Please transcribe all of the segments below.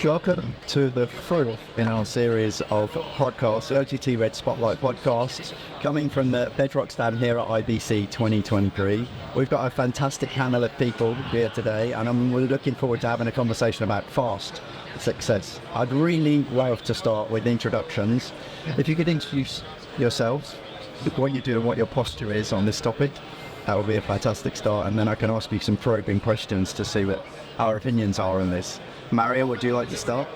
Welcome to the fourth in our series of podcasts, OTT Red Spotlight podcasts, coming from the Bedrock stand here at IBC 2023. We've got a fantastic panel of people here today, and we're looking forward to having a conversation about fast success. I'd really love to start with introductions. If you could introduce yourselves, what you do and what your posture is on this topic, that would be a fantastic start, and then I can ask you some probing questions to see what our opinions are on this. Maria, would you like to start?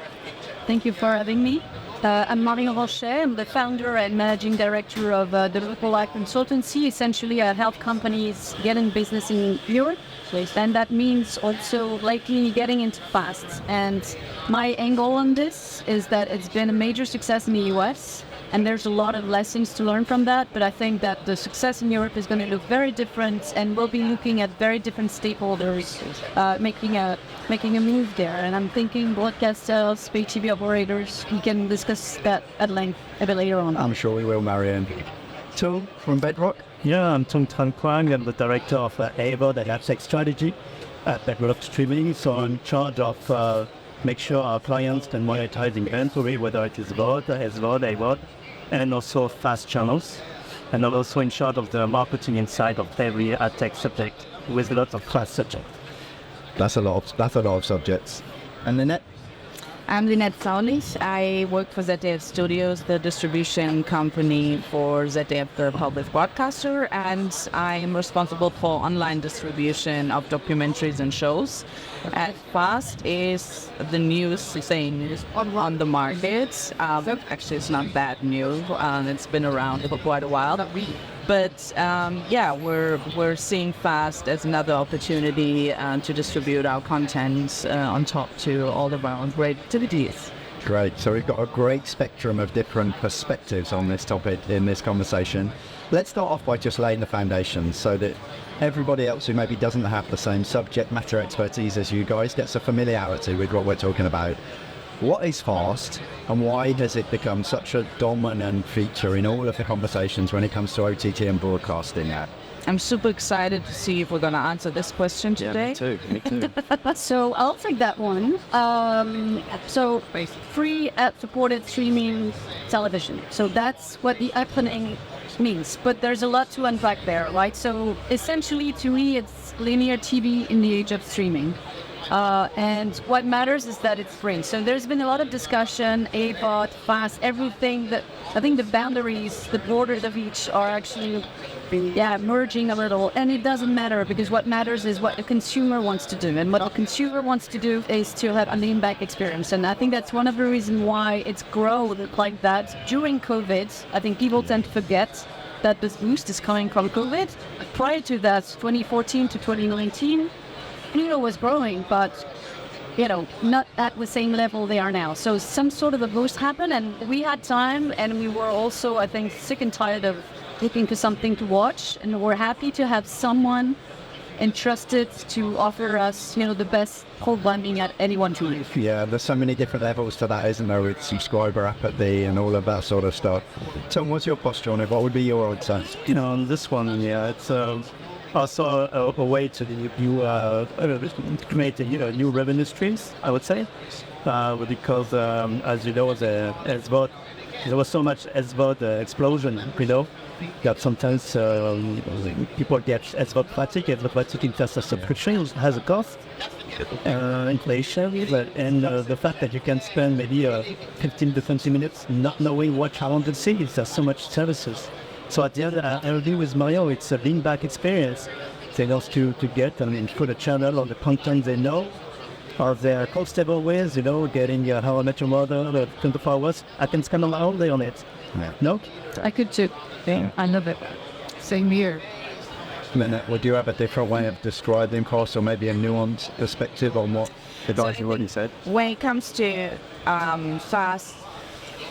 Thank you for having me. I'm Maria Rochet. I'm the founder and managing director of the local life consultancy. Essentially, I help companies get in business in Europe, and that means also lately getting into fast. And my angle on this is that it's been a major success in the US, and there's a lot of lessons to learn from that, but I think that the success in Europe is going to look very different, and we'll be looking at very different stakeholders making a move there. And I'm thinking broadcasters, pay TV operators. We can discuss that at length a bit later on. I'm sure we will, Marianne. Tung from Bedrock. Yeah, I'm Tung Tan Kwang. I'm the director of AVOD and AdTech strategy at Bedrock Streaming. So I'm in charge of make sure our clients can monetize inventory, whether it is VOD, SVOD, AVOD, and also fast channels. And I'm also in charge of the marketing inside of every AdTech subject with lots of fast subjects. That's a lot of subjects. And Lynette? I'm Lynette Saulich. I work for ZDF Studios, the distribution company for ZDF, the public broadcaster, and I am responsible for online distribution of documentaries and shows. And Fast is the newest thing on the market. Actually, it's not that new. It's been around for quite a while. But we're seeing Fast as another opportunity to distribute our content on top to all of our great activities. Great. So we've got a great spectrum of different perspectives on this topic in this conversation. Let's start off by just laying the foundations so that everybody else who maybe doesn't have the same subject matter expertise as you guys gets a familiarity with what we're talking about. What is fast, and why has it become such a dominant feature in all of the conversations when it comes to OTT and broadcasting now? I'm super excited to see if we're going to answer this question today. Yeah, me too. So I'll take that one. So free ad-supported streaming television. So that's what the acronym means. But there's a lot to unpack there, right? So essentially, to me, it's linear TV in the age of streaming. And what matters is that it's free. So there's been a lot of discussion, AVOD, fast, everything that I think the boundaries, the borders of each are actually merging a little. And it doesn't matter, because what matters is what the consumer wants to do. And what the consumer wants to do is to have an impact experience. And I think that's one of the reasons why it's grown like that during COVID. I think people tend to forget that this boost is coming from COVID. Prior to that, 2014 to 2019, was growing, but not at the same level they are now. So some sort of a boost happened, and we had time, and we were also, I think, sick and tired of looking for something to watch, and we're happy to have someone entrusted to offer us, the best programming at any one time. Yeah, there's so many different levels to that, isn't there, with subscriber apathy and all of that sort of stuff. Tom, what's your posture on it? What would be your answer? On this one, it's also a way to create new revenue streams, I would say, because as you know, SVOD, there was so much SVOD explosion, that sometimes people get SVOD fatigue. SVOD fatigue in terms of subscription has a cost, inflation, and the fact that you can spend maybe 15 to 20 minutes not knowing what you want to see. There's so much services. So at the end, I agree with Mario, it's a lean back experience. They know to get, put a channel on the content they know, or they're comfortable with, getting How I Met Your Mother, 24 hours. I can spend all day on it. Yeah. No? I could too. Yeah, I love it. Same here. Lynette, would you have a different way of describing cost, or maybe a nuanced perspective on what the guys have already said? When it comes to fast,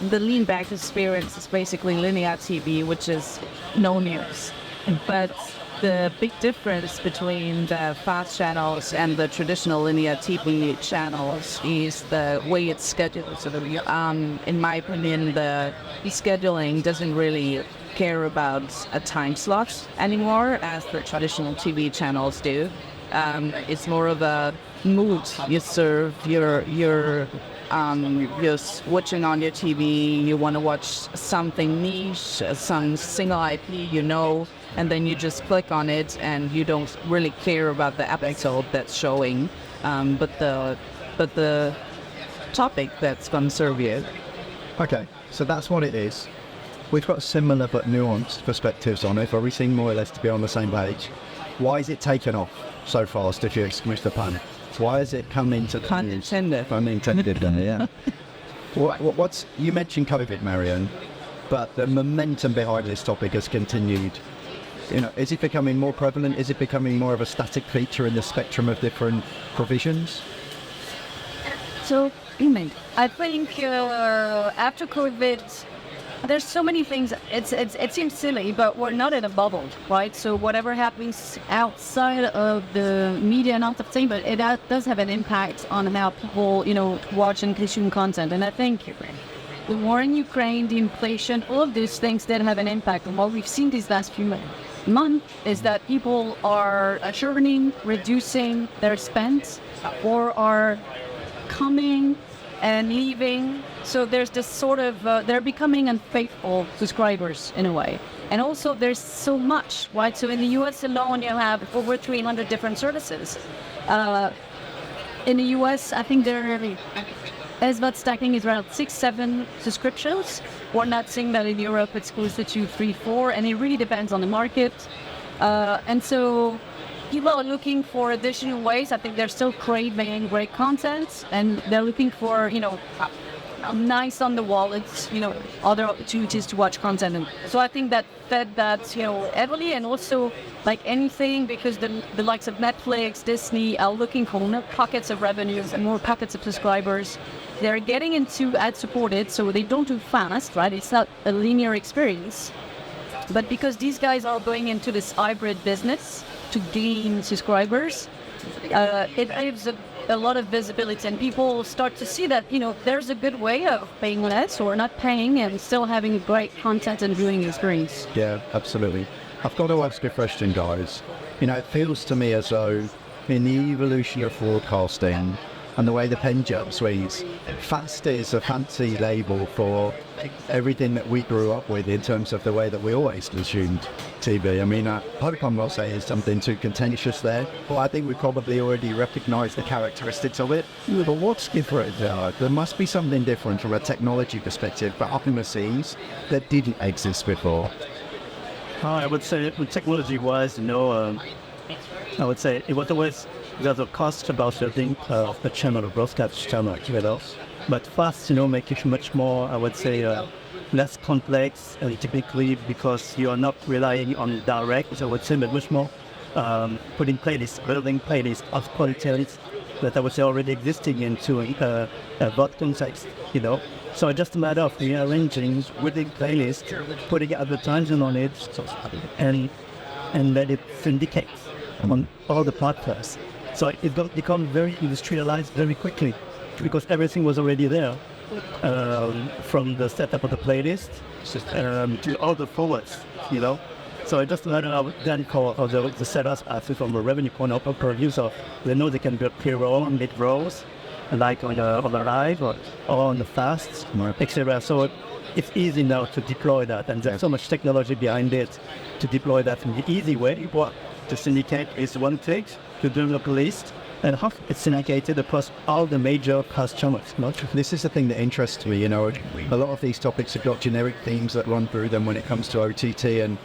the lean back experience is basically linear TV, which is no news. But the big difference between the fast channels and the traditional linear TV channels is the way it's scheduled. So in my opinion, the scheduling doesn't really care about a time slot anymore, as the traditional TV channels do. It's more of a mood you serve your just watching on your TV, you want to watch something niche, some single IP, and then you just click on it and you don't really care about the episode that's showing, but the topic that's going to serve you. Okay, so that's what it is. We've got similar but nuanced perspectives on it, but we seem more or less to be on the same page. Why is it taken off so fast, if you excuse the pun? Why has it come into the Pun news? intended. Pun intended, yeah. What's you mentioned COVID, Marion, but the momentum behind this topic has continued. Is it becoming more prevalent? Is it becoming more of a static feature in the spectrum of different provisions? So, I think after COVID, there's so many things. It seems silly, but we're not in a bubble, right? So whatever happens outside of the media and entertainment, it does have an impact on how people, watch and consume content. And I think the war in Ukraine, the inflation, all of these things did have an impact. And what we've seen these last few months is that people are churning, reducing their spend, or are coming and leaving. So there's this sort of, they're becoming unfaithful subscribers in a way. And also there's so much, right? So in the US alone, you have over 300 different services. In the US, I think SVOD stacking is around 6-7 subscriptions. We're not seeing that in Europe, it's closer to 3-4, and it really depends on the market. And so people are looking for additional ways. I think they're still craving great content, and they're looking for, nice on the wallets, other opportunities to watch content. And so I think that fed that, heavily, and also like anything, because the likes of Netflix, Disney are looking for more pockets of revenues and more pockets of subscribers. They're getting into ad-supported, so they don't do fast, right? It's not a linear experience. But because these guys are going into this hybrid business to gain subscribers, it gives a lot of visibility, and people start to see that, there's a good way of paying less or not paying and still having a great content and viewing experience. Yeah, absolutely. I've got to ask a question, guys. It feels to me as though in the evolution of broadcasting and the way the pendulum swings, fast is a fancy label for everything that we grew up with in terms of the way that we always consumed TV. I hope I'm not saying something too contentious there, but I think we probably already recognise the characteristics of it. But what's different? There must be something different from a technology perspective, but up in the scenes that didn't exist before. I would say technology-wise, I would say it was always there's a cost about building a channel, a broadcast channel, but fast, make it much more, I would say, less complex, typically because you are not relying on direct, I would say, but much more building playlists of content that I would say already existing into a bot context, So it's just a matter of rearranging, building playlists, putting advertising on it, and let it syndicate on all the platforms. So it got become very industrialized very quickly because everything was already there, from the setup of the playlist to all the forwards, So it just matter of then for the setups from a revenue point of view. So they know they can build pre-roll, mid-rolls, like on the live or on the fast, etc. So it's easy now to deploy that, and there's so much technology behind it to deploy that in the easy way. To syndicate is one thing, to develop a list, and how it's syndicated across all the major cast channels. This is the thing that interests me, a lot of these topics have got generic themes that run through them when it comes to OTT, and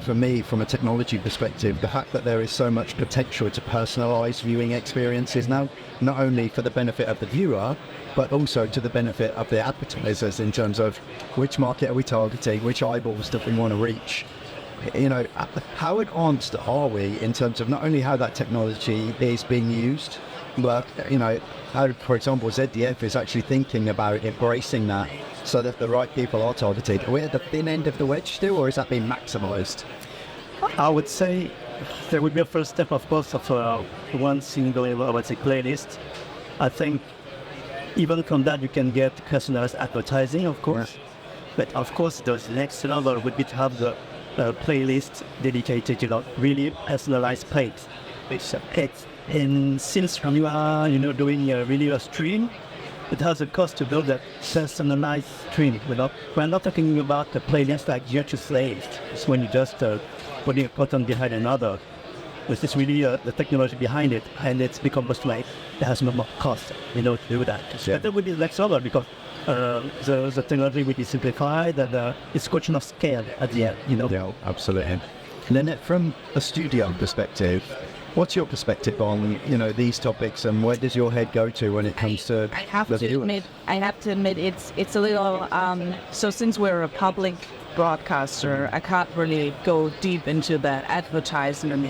for me, from a technology perspective, the fact that there is so much potential to personalize viewing experiences now, not only for the benefit of the viewer, but also to the benefit of the advertisers in terms of which market are we targeting, which eyeballs do we want to reach. How advanced are we in terms of not only how that technology is being used, but, how, for example, ZDF is actually thinking about embracing that so that the right people are targeted. Are we at the thin end of the wedge still, or is that being maximized? I would say there would be a first step, of course, of one single, I would say, playlist. I think even from that you can get personalized advertising, of course. Yeah. But of course, the next level would be to have the playlist dedicated, really personalized plays. And since you are, doing really a stream, it has a cost to build a personalized stream. We're not talking about a playlist like you just played. It's when you just putting a button behind another. This is really the technology behind it, and it's become much like it has no more cost, to do that. Yeah. That would be next level because the technology will be simplified, and it's a question of scale at the end. Yeah, absolutely. And then from a studio perspective, what's your perspective on these topics, and where does your head go to when it comes to I have the to viewers? admit, it's a little. So since we're a public broadcaster, I can't really go deep into the advertisement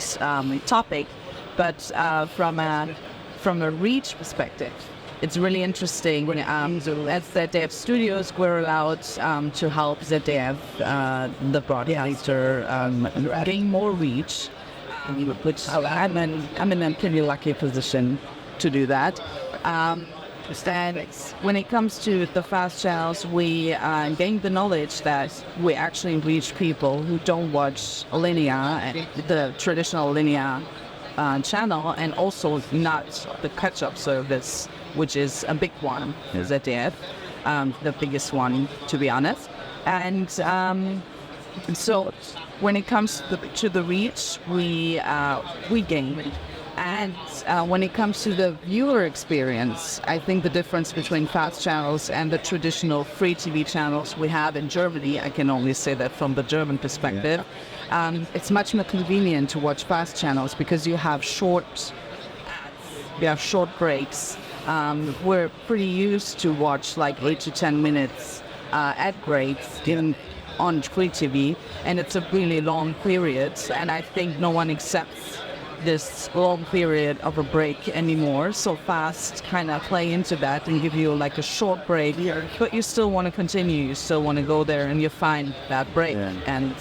topic, but from a reach perspective, it's really interesting. So at ZDF Studios, we're allowed to help ZDF, the broadcaster, gain more reach, which I'm in a pretty lucky position to do that. And when it comes to the fast channels, we gain the knowledge that we actually reach people who don't watch linear, the traditional linear channel, and also not the catch-up service, which is a big one, ZDF, the biggest one, to be honest. And so when it comes to the reach, we gain. And when it comes to the viewer experience, I think the difference between fast channels and the traditional free TV channels we have in Germany, I can only say that from the German perspective, it's much more convenient to watch fast channels because you have short breaks. We're pretty used to watch like 8 to 10 minutes ad breaks on free TV, and it's a really long period, and I think no one accepts this long period of a break anymore. So fast kind of play into that and give you like a short break, but you still want to continue, you still want to go there and you find that break and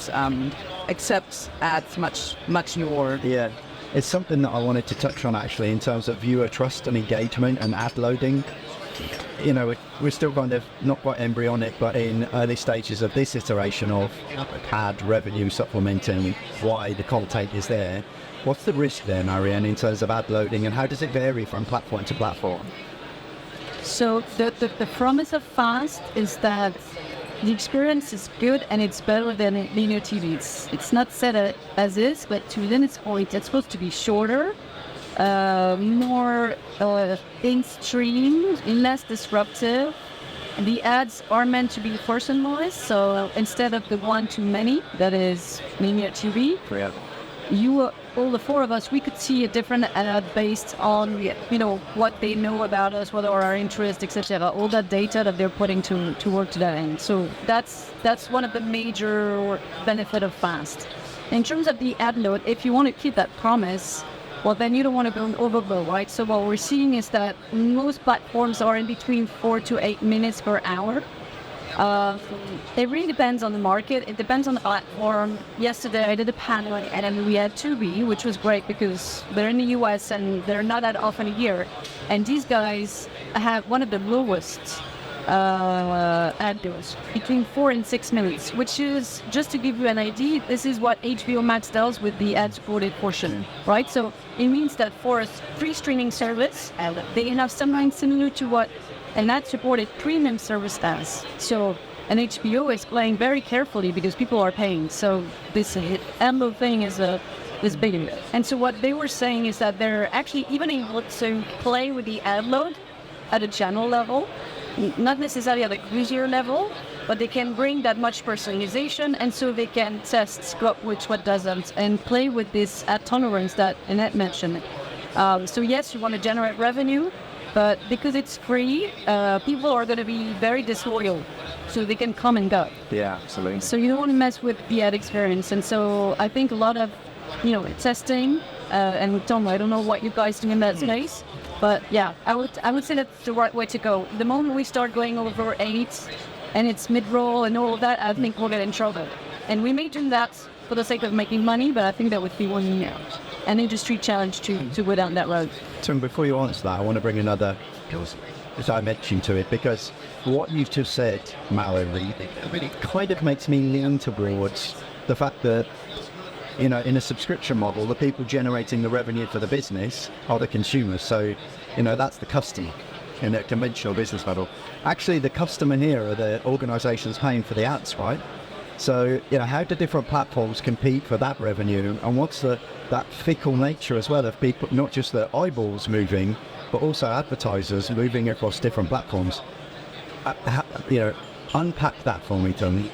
accept ads much more. Yeah, it's something that I wanted to touch on actually in terms of viewer trust and engagement and ad loading. We're still kind of not quite embryonic, but in early stages of this iteration of ad revenue supplementing why the content is there. What's the risk there, Marianne, in terms of ad loading, and how does it vary from platform to platform? So the promise of fast is that the experience is good and it's better than linear TV. It's not set as is, but to Linus' point, it's supposed to be shorter, more in stream, less disruptive. The ads are meant to be personalized, so instead of the one to many that is linear TV, all the four of us, we could see a different ad based on, what they know about us, what are our interests, etc. All that data that they're putting to work to that end. So that's one of the major benefit of fast. In terms of the ad load, if you want to keep that promise, well, then you don't want to go overflow, right? So what we're seeing is that most platforms are in between 4 to 8 minutes per hour. It really depends on the market. It depends on the platform. Yesterday I did a panel and we had Tubi, which was great because they're in the US and they're not that often here. And these guys have one of the lowest ad loads, between 4 and 6 minutes, which is, just to give you an idea, this is what HBO Max does with the ad-supported portion, right? So it means that for a free streaming service, they have something similar to what an ad-supported premium service does. So an HBO is playing very carefully because people are paying. So this ad load thing is big. And so what they were saying is that they're actually even able to play with the ad load at a channel level, not necessarily at a user level, but they can bring that much personalization, and so they can test what doesn't, and play with this ad tolerance that Annette mentioned. So yes, you want to generate revenue, but because it's free, people are going to be very disloyal, so they can come and go. Yeah, absolutely. So you don't want to mess with the ad experience, and so I think a lot of, testing, and Tom, I don't know what you guys do in that space, but yeah, I would say that's the right way to go. The moment we start going over 8, and it's mid-roll and all of that, I think we'll get in trouble. And we may do that for the sake of making money, but I think that would be an industry challenge to go down that road. Tim, before you answer that, I want to bring another dimension to it, because what you've just said, Mallory, it kind of makes me lean towards the fact that, in a subscription model, the people generating the revenue for the business are the consumers. So, that's the customer. in a conventional business model. Actually, the customer here are the organisations paying for the ads, right? So, how do different platforms compete for that revenue, and what's that fickle nature as well of people, not just the eyeballs moving, but also advertisers moving across different platforms? Unpack that for me, Tony.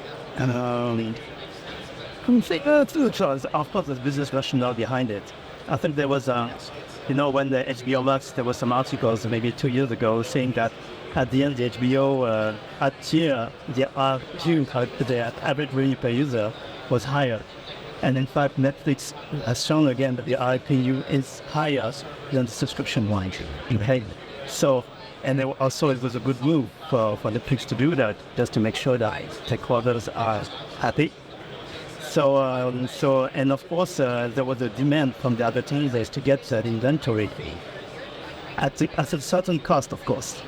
Of course, there's business rationale behind it. I think there was, when the HBO Max, there was some articles maybe 2 years ago saying that at the end, the HBO at tier, the average revenue per user was higher. And in fact, Netflix has shown again that the RPU is higher than the subscription one. Okay. So, and also it was a good move for Netflix to do that, just to make sure that stakeholders are happy. So, and of course, there was a demand from the advertisers to get that inventory at a certain cost, of course,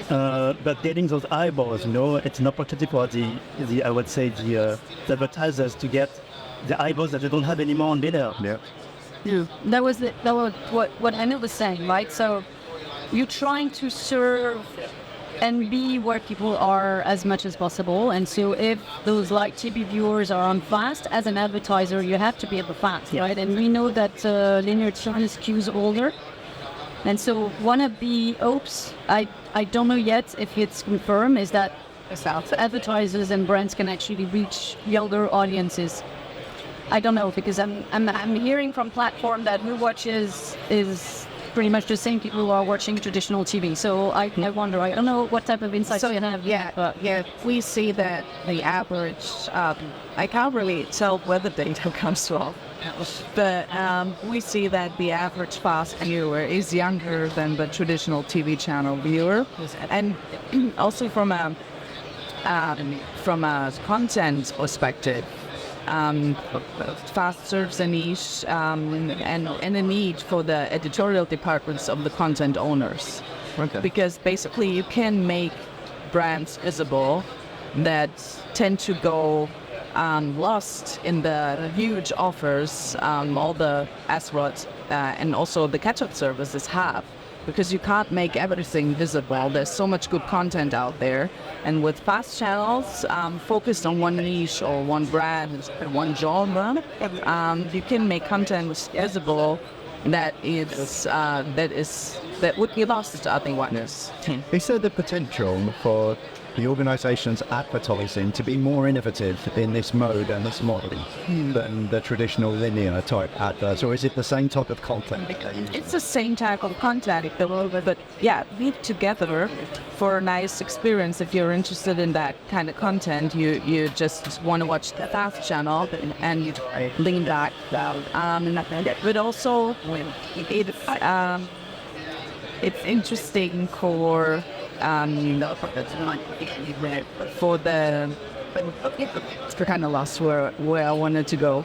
but getting those eyeballs, it's an opportunity for the I would say the advertisers to get the eyeballs that they don't have anymore on video. Yeah, that was what Anil was saying, right? So you're trying to serve and be where people are as much as possible. And so if those TV viewers are on fast, as an advertiser, you have to be able fast, right? And we know that linear channel skews older. And so one of the hopes, I don't know yet if it's confirmed, is that advertisers and brands can actually reach younger audiences. I don't know, because I'm hearing from platform that who watches is pretty much the same people who are watching traditional TV. So I wonder, I don't know what type of insights you have. We see that the average, I can't really tell where the data comes from, but we see that the average fast viewer is younger than the traditional TV channel viewer. And also from a content perspective, fast serves a niche and a need for the editorial departments of the content owners. Okay. Because basically you can make brands visible that tend to go lost in the huge offers all the SROTs and also the catch-up services have. Because you can't make everything visible. There's so much good content out there. And with fast channels focused on one niche or one brand, one genre, you can make content visible that would be lost otherwise. Is there the potential for the organisations advertising to be more innovative in this mode and this model than the traditional linear type adverts, or is it the same type of content? It's the same type of content, but live together for a nice experience. If you're interested in that kind of content, you just want to watch the fast channel and you lean back. But also it's interesting for it's kind of lost where I wanted to go.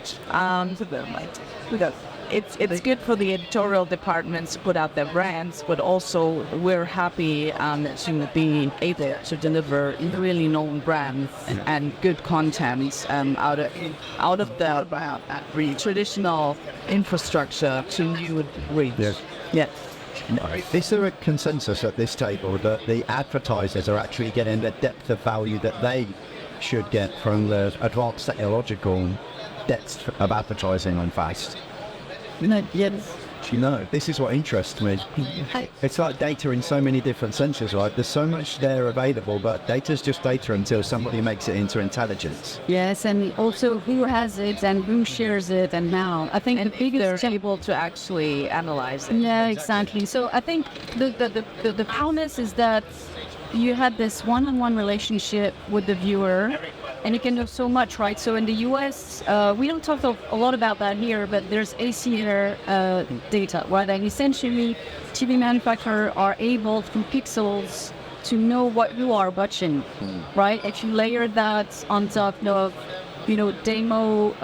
It's good for the editorial departments to put out their brands, but also we're happy to be able to deliver really known brands and good content out of the traditional infrastructure to new reach. Yes. Is there a consensus at this table that the advertisers are actually getting the depth of value that they should get from the advanced technological depth of advertising on fast? Yes. This is what interests me. It's like data in so many different senses, right? There's so much there available, but data's just data until somebody makes it into intelligence. Yes, and also who has it and who shares it and how. I think the biggest they're able to actually analyze it. Yeah, exactly. So I think the promise is that you have this one-on-one relationship with the viewer, and you can do so much, right? So in the US, we don't talk a lot about that here, but there's ACR data, right? And essentially, TV manufacturers are able, through pixels, to know what you are watching, right? If you layer that on top of, demo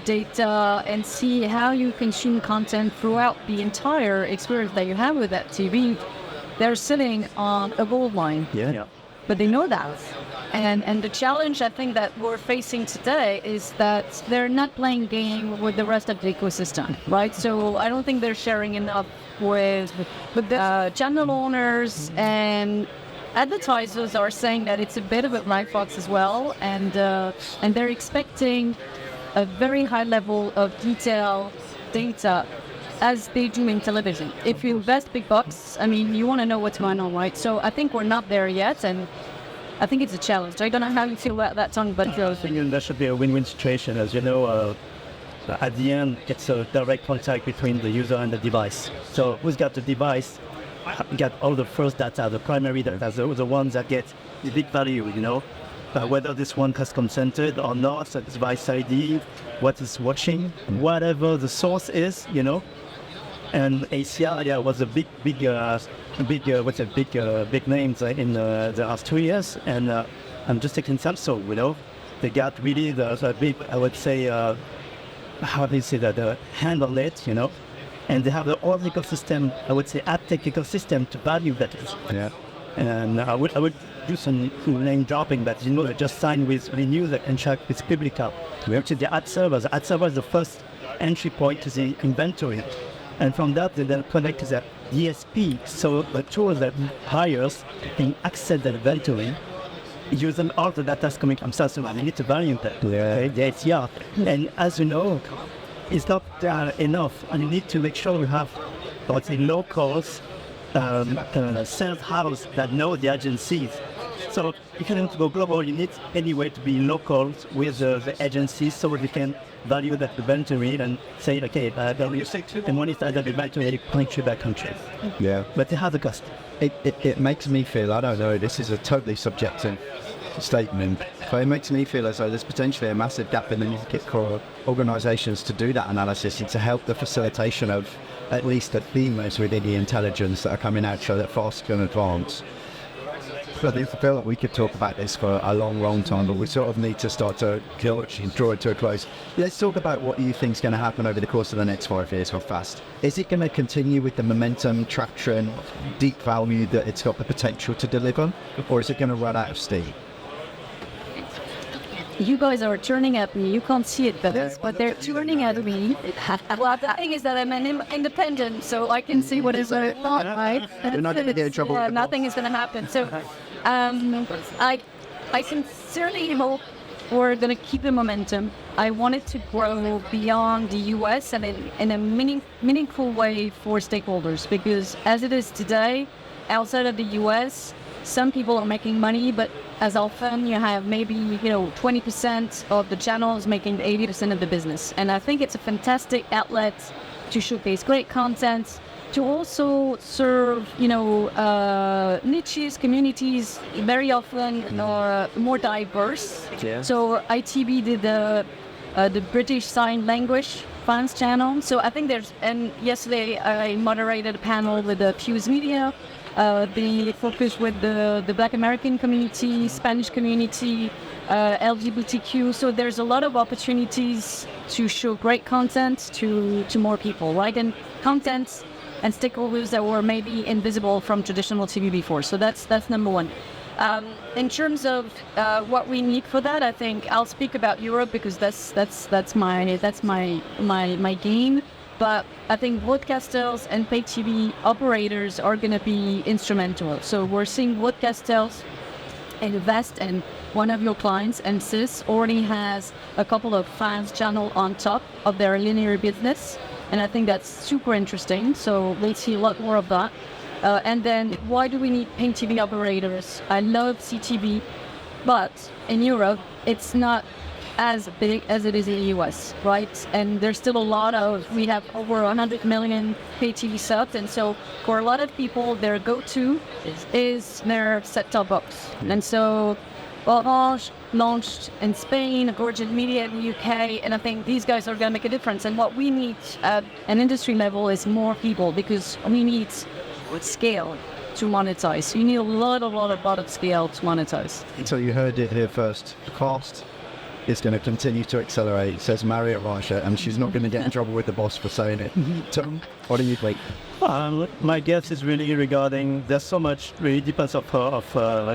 data and see how you consume content throughout the entire experience that you have with that TV, they're sitting on a gold mine. Yeah. But they know that. And the challenge I think that we're facing today is that they're not playing game with the rest of the ecosystem, right? So I don't think they're sharing enough with the channel owners, and advertisers are saying that it's a bit of a black box as well, and they're expecting a very high level of detail data as they do in television. If you invest big bucks, I mean, you want to know what's going on, right? So I think we're not there yet, and I think it's a challenge. I don't know how you feel about that, Tony, but I think there should be a win-win situation. As you know, at the end, it's a direct contact between the user and the device. So who's got the device, got all the first data, the primary data, the ones that get the big value, you know, whether this one has consented or not, so device ID, what is watching, whatever the source is, you know. And ACR, was a big names in the last 2 years. And I'm just taking Samsung, you know, they got really the big, I would say, how do you say that, the hand on it, you know, and they have the whole ecosystem, I would say, ad tech ecosystem to value that. Yeah. And I would do some name dropping, but you know, I just signed with Renew that contract with Publica, which is the ad servers. Ad server is the first entry point to the inventory. And from that, they then connect to the DSP, so the tools that buyers can access the inventory, using all the data coming from Samsung. They need to value that, okay, the ACR. And as you know, it's not enough, and you need to make sure you have, let's say, locals, sales house that know the agencies. So if you want to go global, you need anyway to be local with the agencies, so they can value that inventory and say, okay, and when it's added inventory country by country. Yeah. But they have the cost. It makes me feel, I don't know, this is a totally subjective statement, but it makes me feel as though there's potentially a massive gap in the market for organisations to do that analysis and to help the facilitation of at least the themes within the intelligence that are coming out so that fast can advance. But I feel like we could talk about this for a long time, but we sort of need to start to draw it to a close. Let's talk about what you think is going to happen over the course of the next 5 years for FAST. Is it going to continue with the momentum, traction, deep value that it's got the potential to deliver, or is it going to run out of steam? you guys are turning at me. You can't see it, but they're turning at me. Well, the thing is that I'm an independent, so I can see what is going on, right? You're not going to get in trouble. Yeah, nothing is going to happen. So I sincerely hope we're going to keep the momentum. I want it to grow beyond the US and in a meaningful way for stakeholders, because as it is today, outside of the US, some people are making money, but as often you have maybe 20% of the channels making 80% of the business. And I think it's a fantastic outlet to showcase great content, to also serve niches, communities very often are more diverse. Yeah. So ITV did the British Sign Language fans channel. So I think and yesterday I moderated a panel with the Fuse Media. They focus with the Black American community, Spanish community, LGBTQ. So there's a lot of opportunities to show great content to more people, right? And content and stakeholders that were maybe invisible from traditional TV before. So that's number one. In terms of what we need for that, I think I'll speak about Europe because that's my game. But I think broadcasters and pay TV operators are going to be instrumental. So we're seeing broadcasters invest, and one of your clients, NSYS, already has a couple of fans channel on top of their linear business. And I think that's super interesting. So let's see a lot more of that. And then why do we need pay TV operators? I love CTV, but in Europe, it's not as big as it is in the US, right? And there's still we have over 100 million pay TV subs, and so for a lot of people, their go-to is their set-top box. And so Orange launched in Spain, Virgin Media in the UK, and I think these guys are going to make a difference. And what we need at an industry level is more people, because we need scale to monetize. You need a lot of scale to monetize. So you heard it here first. Cost is going to continue to accelerate, says Maria Rasha, and she's not going to get in trouble with the boss for saying it. Tom, what do you think? My guess is really regarding, there's so much, really depends of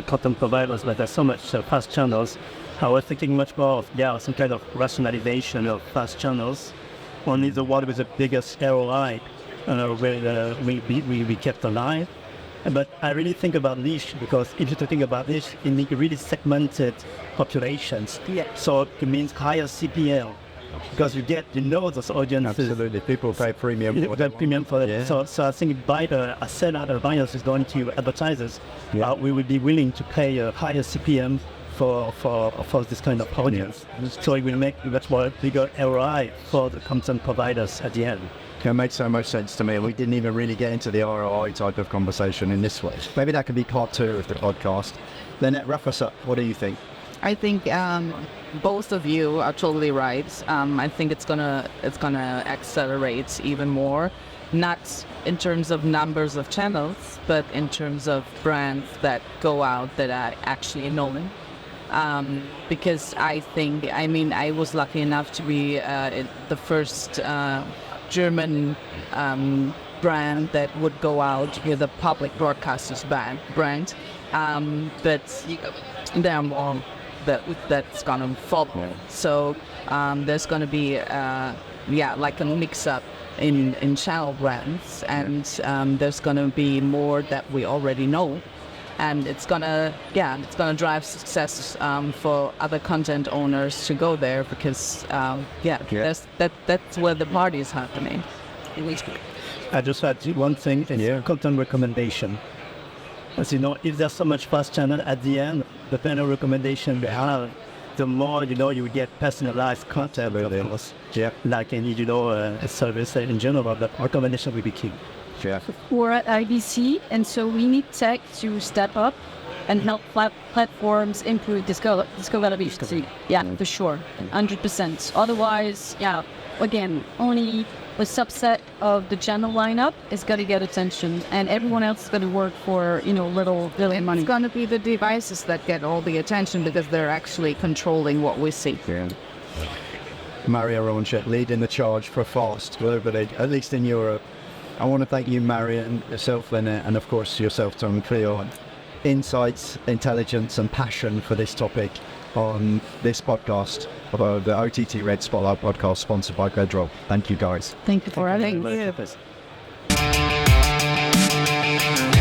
content providers, but there's so much fast channels. I was thinking much more of, some kind of rationalization of fast channels. Only the one with the biggest ROI where we kept alive. But I really think about niche, because if you're talking about niche, you need really segmented populations. Yeah. So it means higher CPL, because you know those audiences. Absolutely, people pay premium. You pay premium for it. Yeah. So I think a seller or buyers is going to advertisers. Yeah. We would be willing to pay a higher CPM for this kind of audience. So it will make much more bigger ROI for the content providers at the end. It makes so much sense to me. We didn't even really get into the ROI type of conversation in this way. Maybe that could be part 2 of the podcast. Then wrap us up. What do you think? I think both of you are totally right. I think it's gonna accelerate even more, not in terms of numbers of channels, but in terms of brands that go out that are actually known. Because I was lucky enough to be the first German brand that would go out with a public broadcasters brand, but there are more that's gonna follow. Yeah. So there's gonna be like a mix-up in channel brands, and there's gonna be more that we already know. And it's gonna drive success for other content owners to go there, because that's where the party is happening. I just had one thing, content recommendation. As you know, if there's so much fast channel at the end, the better recommendation we have, the more you get personalized content. Of course. Yeah. Like any a service in general, the recommendation will be key. Yeah. We're at IBC, and so we need tech to step up and help platforms improve discoverability. Yeah, for sure, 100%. Otherwise, again, only a subset of the channel lineup is going to get attention, and everyone else is going to work for little money. It's going to be the devices that get all the attention, because they're actually controlling what we see. Yeah. Maria Rasha leading the charge for fast globally, at least in Europe. I want to thank you, Marion, yourself, Lynette, and of course yourself, Tom, for your insights, intelligence, and passion for this topic on this podcast of the OTT Red Spotlight podcast, sponsored by Bedrock. Thank you, guys. Thank you for having me. me.